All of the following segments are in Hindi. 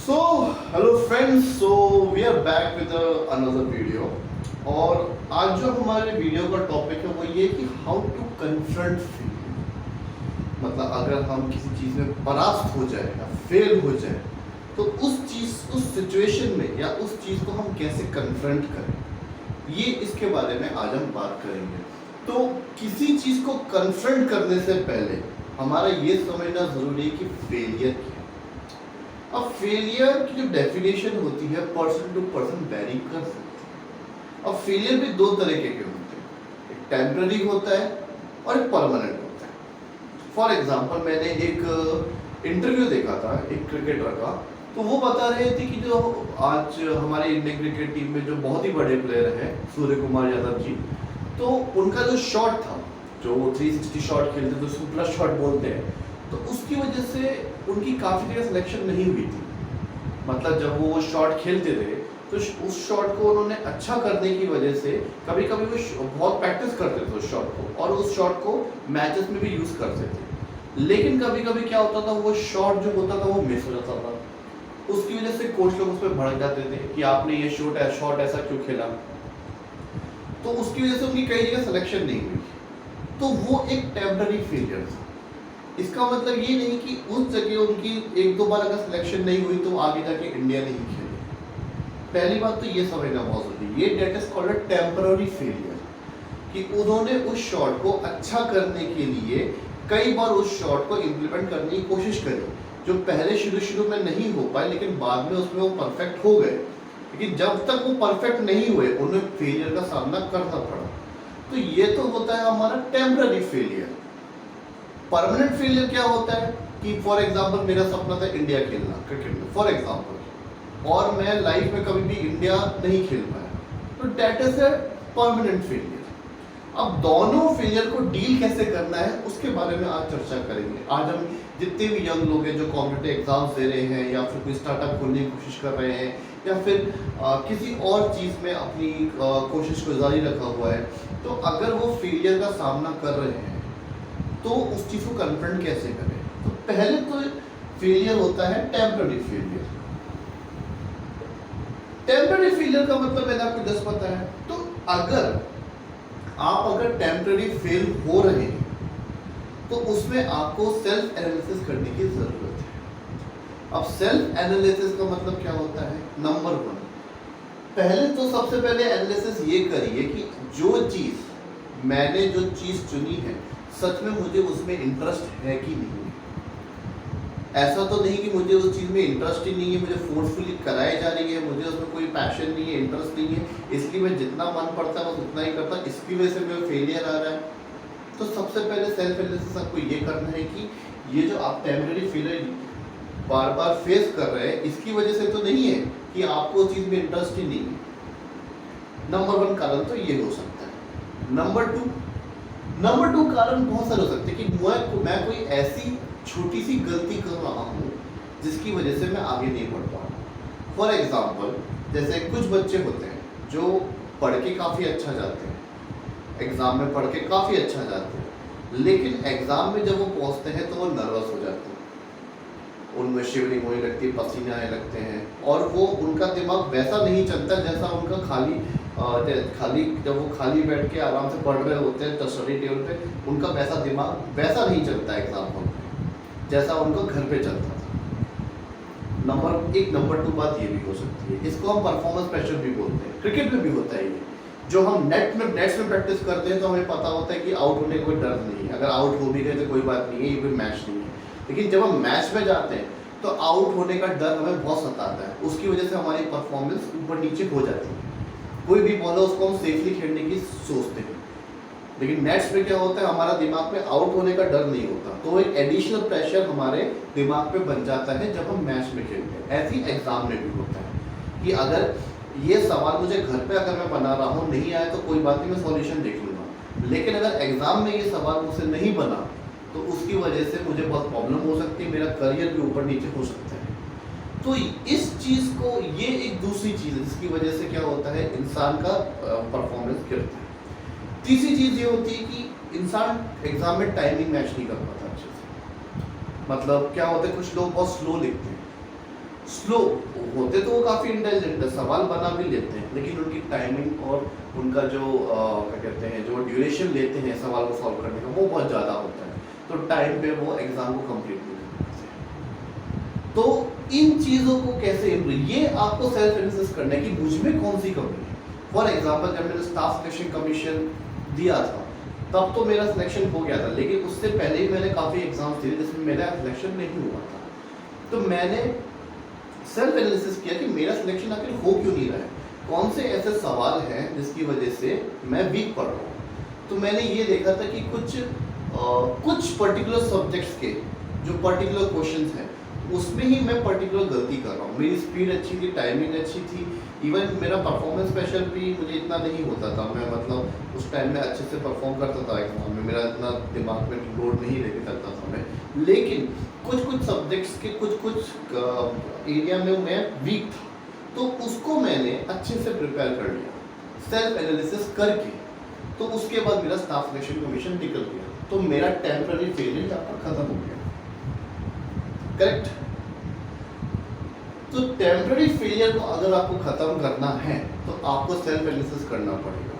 So hello friends, so we are back with another video. और आज जो हमारे वीडियो का टॉपिक है वो ये कि हाउ टू कन्फ्रंट फेलियर। मतलब अगर हम किसी चीज़ में परास्त हो जाए या फेल हो जाए तो उस सिचुएशन में या उस चीज़ को हम कैसे कन्फ्रंट करें, ये इसके बारे में आज हम बात करेंगे। तो किसी चीज़ को कन्फ्रंट करने से पहले हमारा ये समझना ज़रूरी है कि फेलियर क्या है। अब फेलियर की जो डेफिनेशन होती है पर्सन टू पर्सन वेरी कर सकती है। अब फेलियर भी दो तरीके के होते हैं, एक टेम्पररी होता है और एक परमानेंट होता है। फॉर एग्जांपल मैंने एक इंटरव्यू देखा था एक क्रिकेटर का, तो वो बता रहे थे कि जो आज हमारे इंडियन क्रिकेट टीम में जो बहुत ही बड़े प्लेयर हैं सूर्य कुमार यादव जी, तो उनका जो शॉट था, जो वो 360 शॉट खेलते थे, सुपर शॉट बोलते हैं, तो उसकी वजह से उनकी काफ़ी जगह सिलेक्शन नहीं हुई थी। मतलब जब वो शॉट खेलते थे तो उस शॉट को उन्होंने अच्छा करने की वजह से कभी कभी वो बहुत प्रैक्टिस करते थे उस शॉट को, और उस शॉट को मैचेस में भी यूज़ करते थे। लेकिन कभी कभी क्या होता था, वो शॉट जो होता था वो मिस हो जाता था। उसकी वजह से कोच लोग उस पर भड़क जाते थे कि आपने ये शॉट ऐसा क्यों खेला। तो उसकी वजह से उनकी कई जगह सिलेक्शन नहीं हुई। तो वो एक टेम्पररी फेलियर था। इसका मतलब ये नहीं कि उस जगह उनकी एक दो बार अगर सिलेक्शन नहीं हुई तो आगे जाके इंडिया नहीं खेले। पहली बात तो ये समझना बहुत जरूरी है, ये date is called a temporary failure, कि उन्होंने उस शॉट को अच्छा करने के लिए कई बार उस शॉट को इम्प्लीमेंट करने की कोशिश करी, जो पहले शुरू में नहीं हो पाए, लेकिन बाद में उसमें वो परफेक्ट हो गए। लेकिन जब तक वो परफेक्ट नहीं हुए उन्हें फेलियर का सामना करना पड़ा। तो ये तो होता है हमारा टेम्पररी फेलियर। परमानेंट फेलियर क्या होता है कि फॉर एग्जांपल मेरा सपना था इंडिया खेलना क्रिकेट में फॉर एग्जांपल, और मैं लाइफ में कभी भी इंडिया नहीं खेल पाया, तो that is a permanent failure. अब दोनों फेलियर को डील कैसे करना है उसके बारे में आज चर्चा करेंगे। आज हम जितने भी यंग लोग हैं जो कॉम्पिटिटिव एग्जाम्स दे रहे हैं, या फिर कोई स्टार्टअप खोलने की कोशिश कर रहे हैं, या फिर किसी और चीज़ में अपनी कोशिश को जारी रखा हुआ है, तो अगर वो फेलियर का सामना कर रहे हैं तो उस चीज़ को कन्फ्रंट कैसे करें। तो पहले तो फेलियर होता है टेम्पररी फेलियर। टेम्पररी फेलियर का मतलब मैंने आपको जस्ट बताया है। तो अगर टेम्पररी फेल हो रहे हैं तो उसमें आपको सेल्फ एनालिसिस करने की जरूरत है। अब सेल्फ एनालिसिस का मतलब क्या होता है, नंबर 1, पहले तो सबसे पहले एनालिसिस ये करिए कि मैंने जो चीज़ चुनी है सच में मुझे उसमें इंटरेस्ट है कि नहीं। ऐसा तो नहीं कि मुझे उस चीज़ में इंटरेस्ट ही नहीं है, मुझे फोर्सफुली कराई जा रही है, मुझे उसमें कोई पैशन नहीं है, इंटरेस्ट नहीं है, इसलिए मैं जितना मन पड़ता है बस उतना ही करता, इसकी वजह से मेरा फेलियर आ रहा है। तो सबसे पहले सेल्फ एनालिसिस आपको ये करना है कि ये जो आप टेम्पररी फेलियर बार बार फेस कर रहे हैं इसकी वजह से तो नहीं है कि आपको उस चीज़ में इंटरेस्ट ही नहीं है। नंबर 1 कारण तो ये हो सकता है। नंबर टू कारण बहुत सारे हो सकते हैं कि मैं कोई ऐसी छोटी सी गलती कर रहा हूँ जिसकी वजह से मैं आगे नहीं बढ़ पा रहा। फॉर एग्जाम्पल, जैसे कुछ बच्चे होते हैं जो पढ़ के काफ़ी अच्छा जाते हैं, एग्ज़ाम में पढ़ के काफ़ी अच्छा जाते हैं, लेकिन एग्ज़ाम में जब वो पहुँचते हैं तो वो नर्वस हो जाते हैं, उनमें शिवरिंग होने लगती है, पसीने आने लगते हैं, और वो उनका दिमाग वैसा नहीं चलता जैसा उनका खाली जब वो खाली बैठ के आराम से पढ़ रहे होते हैं तो स्टडी टेबल पे, उनका वैसा दिमाग वैसा नहीं चलता एग्जाम हॉल में जैसा उनको घर पे चलता था। नंबर 2 बात ये भी हो सकती है, इसको हम परफॉर्मेंस प्रेशर भी बोलते हैं। क्रिकेट में भी होता है ये, जो हम नेट्स में प्रैक्टिस करते हैं तो हमें पता होता है कि आउट होने का कोई डर नहीं है, अगर आउट हो भी गए तो कोई बात नहीं है, ये कोई मैच नहीं है। लेकिन जब हम मैच में जाते हैं तो आउट होने का डर हमें बहुत सताता है, उसकी वजह से हमारी परफॉर्मेंस ऊपर नीचे हो जाती है। कोई भी बॉलर उसको हम सेफली खेलने की सोचते हैं, लेकिन नेट्स में क्या होता है, हमारा दिमाग में आउट होने का डर नहीं होता, तो एक एडिशनल प्रेशर हमारे दिमाग पे बन जाता है जब हम मैच में खेलते हैं। ऐसे ही एग्जाम में भी होता है कि अगर ये सवाल मुझे घर पे अगर मैं बना रहा हूँ नहीं आया तो कोई बात नहीं, मैं सॉल्यूशन देख लूँगा, लेकिन अगर एग्जाम में ये सवाल मुझसे नहीं बना तो उसकी वजह से मुझे बहुत प्रॉब्लम हो सकती है, मेरा करियर भी ऊपर नीचे हो सकता है। तो इस चीज़ को, ये एक दूसरी चीज़ है जिसकी वजह से क्या होता है, इंसान का परफॉर्मेंस गिरता है। तीसरी चीज़ ये होती है कि इंसान एग्जाम में टाइमिंग मैच नहीं कर पाता अच्छे से। मतलब क्या होता है, कुछ लोग बहुत स्लो लिखते हैं, स्लो होते तो वो काफ़ी इंटेलिजेंट है, सवाल बना भी लेते हैं, लेकिन उनकी टाइमिंग और उनका जो क्या कहते हैं, जो ड्यूरेशन लेते हैं सवाल को सॉल्व करने का, वो बहुत ज़्यादा होता है, तो टाइम पे वो एग्ज़ाम को कंप्लीट नहीं कर पाते। तो इन चीज़ों को कैसे इम्प्रूव, ये आपको सेल्फ एनालिसिस करना है कि मुझ में कौन सी कमी है। फॉर एग्जाम्पल, जब मैंने स्टाफ सिलेक्शन कमीशन दिया था तब तो मेरा सिलेक्शन हो गया था, लेकिन उससे पहले ही मैंने काफ़ी एग्जाम्स दिए जिसमें मेरा सिलेक्शन नहीं हुआ था। तो मैंने सेल्फ एनालिसिस किया कि मेरा सिलेक्शन आखिर हो क्यों नहीं रहा है, कौन से ऐसे सवाल हैं जिसकी वजह से मैं वीक पढ़ रहा हूँ। तो मैंने ये देखा था कि कुछ पर्टिकुलर सब्जेक्ट्स के जो पर्टिकुलर क्वेश्चंस हैं उसमें ही मैं पर्टिकुलर गलती कर रहा हूँ। मेरी स्पीड अच्छी थी, टाइमिंग अच्छी थी, इवन मेरा परफॉर्मेंस स्पेशल भी मुझे इतना नहीं होता था, मैं मतलब उस टाइम में अच्छे से परफॉर्म करता था एग्जाम में, मेरा इतना दिमाग में लोड नहीं लेके करता था मैं, लेकिन कुछ सब्जेक्ट्स के कुछ एरिया में मैं वीक था, तो उसको मैंने अच्छे से प्रिपेयर कर लिया सेल्फ एनालिसिस करके। तो उसके बाद मेरा स्टाफ सिलेक्शन कमीशन निकल गया, तो मेरा टेम्पररी फेलियर यहाँ पर खत्म हो गया। करेक्ट। तो टेम्पररी फेलियर को अगर आपको खत्म करना है तो आपको सेल्फ एनालिसिस करना पड़ेगा।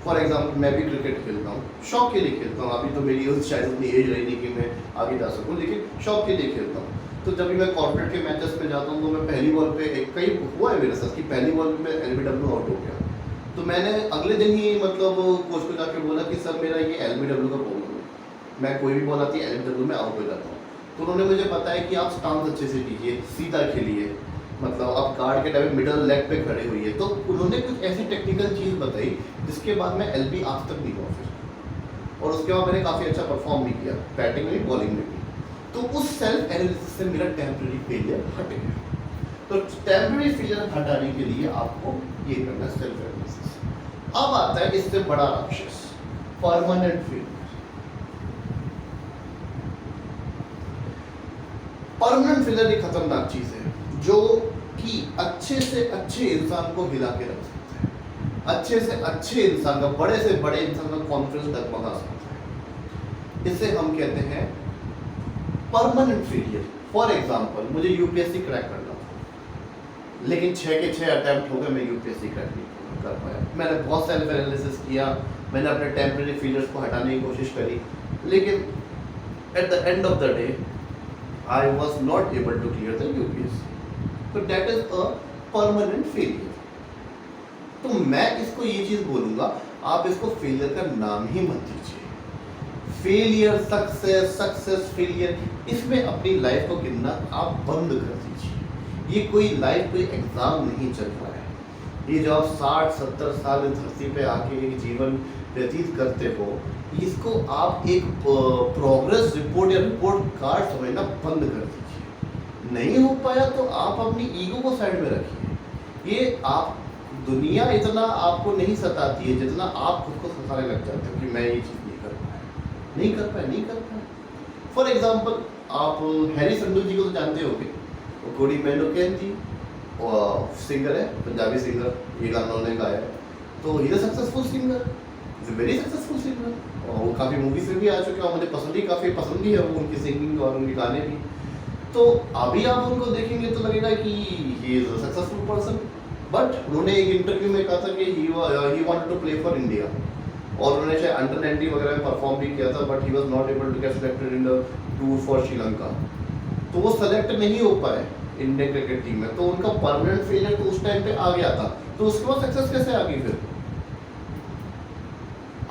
फॉर एग्जाम्पल, मैं भी क्रिकेट खेलता हूँ, शौक के लिए खेलता हूँ, अभी तो मेरी शायद उतनी एज रही नहीं कि मैं आगे जा सकूँ, लेकिन शौक के लिए खेलता हूँ। तो जब भी मैं कॉर्पोरेट के मैचेस में जाता हूँ तो मैं पहली बॉल पे कई हुआ है मेरे साथ कि पहली बॉल पे मैं LBW आउट हो गया। तो मैंने अगले दिन ही मतलब कोच को जाके बोला कि सर मेरा ये LBW का प्रॉब्लम है, मैं कोई भी बॉल आती है LBW में आउट हो जाता हूँ। तो उन्होंने मुझे बताया कि आप स्टांस अच्छे से कीजिए, सीधा खेलिए, मतलब आप गार्ड के टाइम मिडल लेग पे खड़े हुई है। तो उन्होंने कुछ ऐसी टेक्निकल चीज़ बताई जिसके बाद मैं LB आज तक नहीं हुआ फिर, और उसके बाद मैंने काफ़ी अच्छा परफॉर्म भी किया, बैटिंग में बॉलिंग में भी। तो उस सेल्फ एनालिसिस से मेरा टेम्पररी फेलियर हट गया। तो टेम्पररी फेलियर हटाने के लिए आपको ये करना है, सेल्फ एनालिसिस। अब आता है इससे बड़ा राक्षस, परमानेंट फेलियर। परमानेंट फेलियर एक खतरनाक चीज है जो कि अच्छे से अच्छे इंसान को हिला के रख सकता है, अच्छे से अच्छे इंसान का, बड़े से बड़े इंसान का कॉन्फिडेंस डगमगा सकता है। इसे हम कहते हैं परमानेंट फेलियर। फॉर एग्जांपल, मुझे यूपीएससी क्रैक करना था, लेकिन 6 के 6 अटेम्प्ट हो गए, मैं यूपीएससी क्रैक नहीं कर पाया। मैंने बहुत सेल्फ एनालिसिस किया, मैंने अपने टेम्पररी फेलियर्स को हटाने की कोशिश करी, लेकिन at the end of the day I was not able to clear the UPSC. So that is a permanent failure. तो मैं इसको ये चीज़ बोलूँगा, आप इसको फेलियर का नाम ही मत दीजिए। फेलियर, सक्सेस फेलियर, इसमें अपनी लाइफ को गिनना आप बंद कर दीजिए। ये कोई लाइफ, कोई एग्ज़ाम नहीं चल रहा है। ये जो आप 60-70 साल इस धरती पे आके एक जीवन व्यतीत करते हो, इसको आप एक प्रोग्रेस रिपोर्ट या रिपोर्ट कार्ड समझना बंद कर दीजिए। नहीं हो पाया तो आप अपनी ईगो को साइड में रखिए। ये आप, दुनिया इतना आपको नहीं सताती है जितना आप खुद को सताने लग जाते हो कि मैं ये चीज़ नहीं कर पाया। फॉर एग्जाम्पल, आप हैरी संधू जी को तो जानते होंगे, वो कोडी मैनोकेन जी सिंगर है, पंजाबी सिंगर, ये गाना उन्होंने गाया है। तो he is a successful singer, very successful singer, और वो काफ़ी मूवीज में भी आ चुके हैं, मुझे काफ़ी पसंद भी है वो, उनकी सिंगिंग और उनके गाने भी। तो अभी आप उनको देखेंगे तो लगेगा कि he is a successful person, but उन्होंने एक इंटरव्यू में कहा था कि he wanted to play for India, और उन्होंने शायद अंडर 19 वगैरह में परफॉर्म भी किया था, but he was not able to get selected in the tour for Sri Lanka. तो वो सेलेक्ट नहीं हो पाए इंडियन क्रिकेट टीम में, तो उनका परमानेंट फेलियर तो उस टाइम पे आ गया था। तो उसके बाद सक्सेस कैसे आ गई फिर?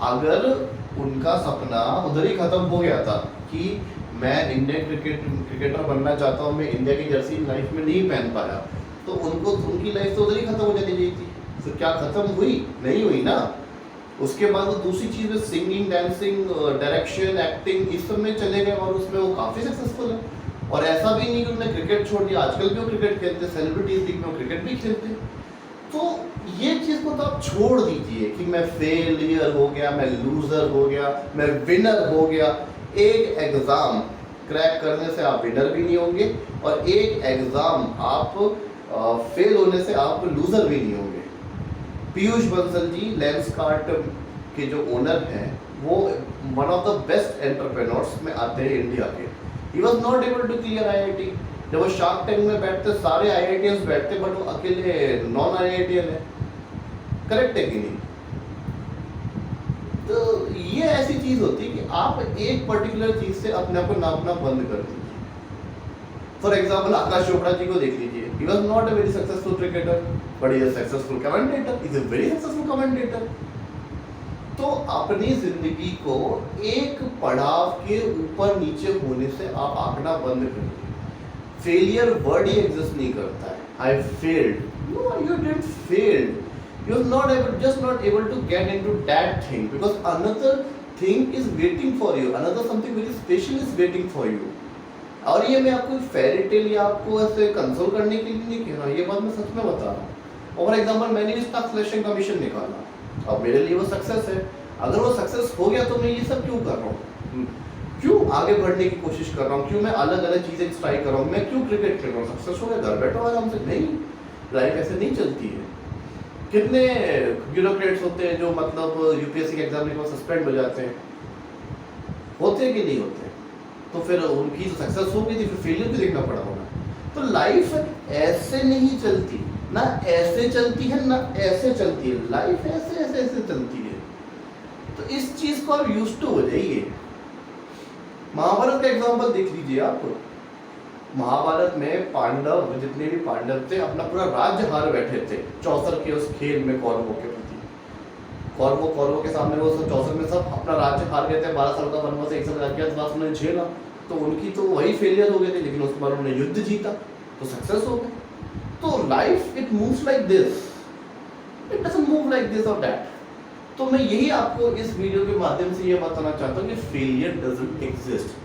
अगर उनका सपना उधर ही खत्म हो गया था कि मैं इंडियन क्रिकेटर बनना चाहता हूँ, मैं इंडिया की जर्सी लाइफ में नहीं पहन पाया, तो उनको उनकी लाइफ तो उधर ही खत्म हो जानी चाहिए थी। तो क्या खत्म हुई? नहीं हुई ना। उसके बाद वो दूसरी चीज़ में सिंगिंग, डांसिंग, डायरेक्शन, एक्टिंग, इस सब में चले गए और उसमें वो काफ़ी सक्सेसफुल है। और ऐसा भी नहीं कि उन्होंने क्रिकेट छोड़ दिया, आजकल भी वो क्रिकेट खेलते, सेलिब्रिटीज लीग में वो क्रिकेट भी खेलते। तो ये चीज़ को तो आप छोड़ दीजिए कि मैं फेलियर हो गया, मैं लूजर हो गया, मैं विनर हो गया। एक एग्ज़ाम क्रैक करने से आप विनर भी नहीं होंगे, और एक एग्ज़ाम आप फेल होने से आप लूजर भी नहीं होंगे। पीयूष बंसल जी लेंसकार्ट के जो ओनर हैं, वो one of the best entrepreneurs में आते हैं इंडिया के। He was not able to clear IIT, जब वो शार्क टैंक में बैठते सारे IITians बैठते बट वो अकेले नॉन IITian है। करेक्ट है कि नहीं? तो ये ऐसी चीज होती है कि आप एक पर्टिकुलर चीज से अपने आप को नापना बंद कर दीजिए। फॉर एग्जाम्पल आकाश चोपड़ा जी को देख लीजिए, ही was not a very successful cricketer but he is successful commentator, is a very successful commentator. तो अपनी जिंदगी को एक पड़ाव के ऊपर नीचे होने से आप आंकना बंद करिए। फेलियर वर्ड ही एग्जिस्ट नहीं करता है। I failed, no you didn't failed, you are not able, just not able to get into that thing because another thing is waiting for you, another something very special is waiting for you। और ये मैं आपको फेरी टेल या आपको ऐसे कंसोल करने के लिए नहीं कह रहा, ये बात मैं सच में बता रहा हूँ। फॉर एग्जांपल मैंने भी स्टाफ सिलेक्शन कमीशन निकाला, अब मेरे लिए वो सक्सेस है। अगर वो सक्सेस हो गया तो मैं ये सब क्यों कर रहा हूँ, क्यों आगे बढ़ने की कोशिश कर रहा हूँ, क्यों मैं अलग अलग चीज़ें ट्राई कर रहा हूँ, मैं क्यों क्रिकेट खेल रहा हूँ? सक्सेस हो गया, घर बैठो आराम से। नहीं, लाइफ ऐसे नहीं चलती है। कितने ब्यूरोक्रेट्स होते हैं जो मतलब यूपीएससी के एग्जाम में सस्पेंड हो जाते हैं, होते हैं कि नहीं होते? तो फिर उनकी जो सक्सेस हो गई थी फिर फेलियर भी देखना पड़ा होगा। तो लाइफ ऐसे नहीं चलती, ना ऐसे चलती है ना ऐसे चलती है, लाइफ ऐसे ऐसे ऐसे चलती है। तो इस चीज को आप यूज्ड टू हो जाइए। महाभारत का एग्जाम्पल देख लीजिए आप। महाभारत में पांडव, जितने भी पांडव थे, अपना पूरा राज्य हार बैठे थे 64 के उस खेल में कौरवों के प्रति। कौरवों के सामने वो सब 64 में सब अपना राज्य हार गए थे। 12 साल का वनवास, 1 साल का अज्ञातवास उन्होंने झेला, तो उनकी तो वही फेलियर हो गए थे, लेकिन उसके बाद उन्होंने युद्ध जीता तो सक्सेस हो गए। तो life it moves like this, it doesn't move like this और दैट। तो मैं यही आपको इस वीडियो के माध्यम से ये बताना चाहता हूँ कि फेलियर डजंट एग्जिस्ट।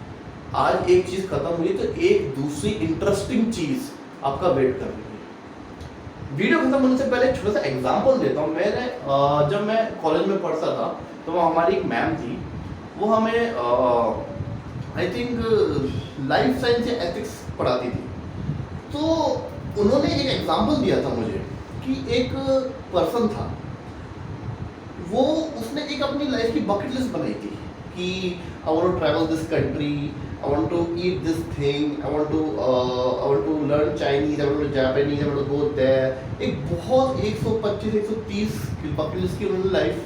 आज एक चीज खत्म हुई तो एक दूसरी इंटरेस्टिंग चीज आपका वेट कर रही है। वीडियो खत्म होने से पहले एक छोटा सा एग्जांपल देता हूँ। मैंने जब मैं कॉलेज में पढ़ता था तो वहाँ हमारी एक मैम थी, वो हमें आई थिंक लाइफ साइंस या एथिक्स पढ़ाती थी। तो उन्होंने एक एग्जांपल दिया था मुझे कि एक पर्सन था, वो उसने एक अपनी लाइफ की बकेट लिस्ट बनाई थी कि I want to travel this country, I want to eat this thing, I want to learn Chinese, I want to Japanese, I want to go there। एक बहुत 125-130 बकेट लिस्ट की उन्होंने लाइफ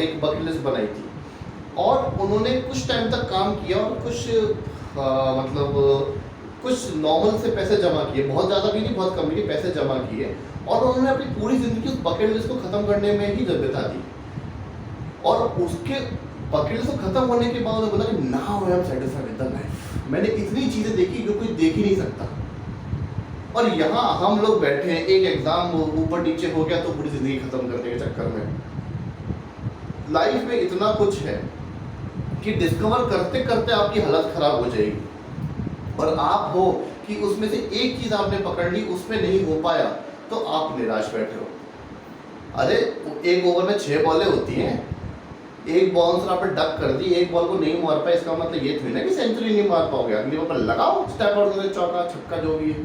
एक बकेट लिस्ट बनाई थी। और उन्होंने कुछ टाइम तक काम किया और मतलब कुछ नॉर्मल से पैसे जमा किए, बहुत ज़्यादा भी नहीं बहुत कम भी पैसे जमा किए, और उन्होंने अपनी पूरी ज़िंदगी उस बकेट लिस्ट को ख़त्म करने में ही बिता दी। और उसके बकेट लिस्ट खत्म होने के बाद उन्होंने बोला कि now I am satisfied with the life. मैंने इतनी चीज़ें देखी जो कोई देख ही नहीं सकता। और यहाँ हम लोग बैठे हैं, एक एग्जाम ऊपर नीचे हो गया तो पूरी ज़िंदगी खत्म करने के चक्कर में। लाइफ में इतना कुछ है कि डिस्कवर करते करते आपकी हालत खराब हो जाएगी, और आप हो कि उसमें से एक चीज़ आपने पकड़ ली, उसमें नहीं हो पाया तो आप निराश बैठे हो। अरे एक ओवर में 6 बॉलें होती हैं, एक बाउंसर आपने डक कर दी, एक बॉल को नहीं मार पाए, इसका मतलब ये थोड़ी ना कि सेंचुरी नहीं मार पाओगे, अगली बॉल पर लगाओ स्टेप आउट, चौका छक्का जो भी है।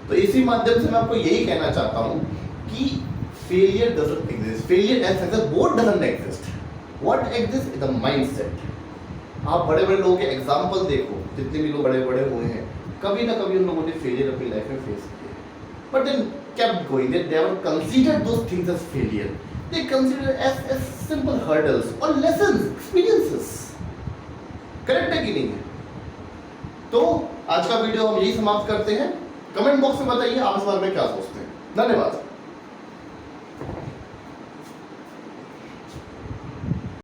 तो इसी माध्यम से मैं आपको यही कहना चाहता हूँ कि failure doesn't exist, failure and success both doesn't exist. What exist is the mindset. आप बड़े बड़े लोगों के एग्जाम्पल देखो, जितने भी लोग बड़े बड़े हुए हैं, कभी ना कभी उन लोगों ने फेलियर अपनी लाइफ में फेस किया, but then kept going, they never considered those things as failure, they considered as simple hurdles or lessons, experiences। Correct है कि नहीं है? तो आज का वीडियो हम यही समाप्त करते हैं। कमेंट बॉक्स में बताइए आप इस बारे में क्या सोचते हैं। धन्यवाद।